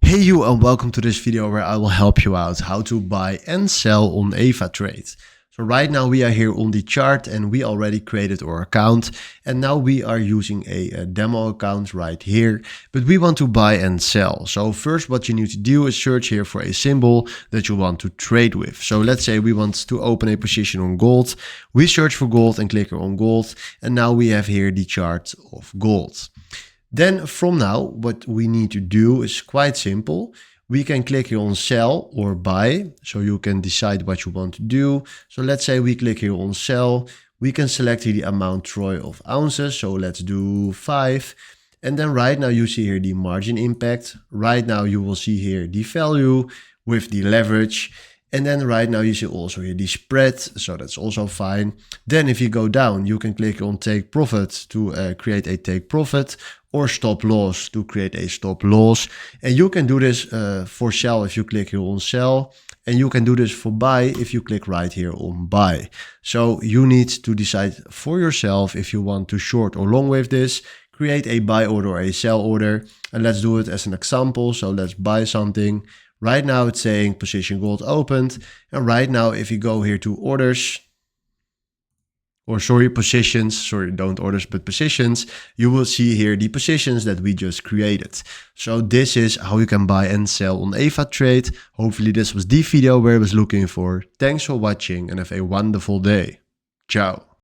Hey you, and welcome to this video where I will help you out how to buy and sell on AvaTrade. So right now we are here on the chart and we already created our account, and now we are using a demo account right here, but we want to buy and sell. So first what you need to do is search here for a symbol that you want to trade with. So let's say we want to open a position on gold. We search for gold and click on gold, and now we have here the chart of gold. Then from now, what we need to do is quite simple. We can click here on sell or buy, so you can decide what you want to do. So let's say we click here on sell. We can select here the amount troy of ounces. So let's do 5. And then right now you see here the margin impact. Right now you will see here the value with the leverage. And then right now you see also here the spread, so that's also fine. Then if you go down, you can click on take profit to create a take profit, or stop loss to create a stop loss. And you can do this for sell if you click here on sell. And you can do this for buy if you click right here on buy. So you need to decide for yourself if you want to short or long with this. Create a buy order or a sell order. And let's do it as an example. So let's buy something. Right now it's saying position gold opened. And right now if you go here to orders, or positions, don't orders, but positions, you will see here the positions that we just created. So this is how you can buy and sell on AvaTrade. Hopefully this was the video where I was looking for. Thanks for watching and have a wonderful day. Ciao.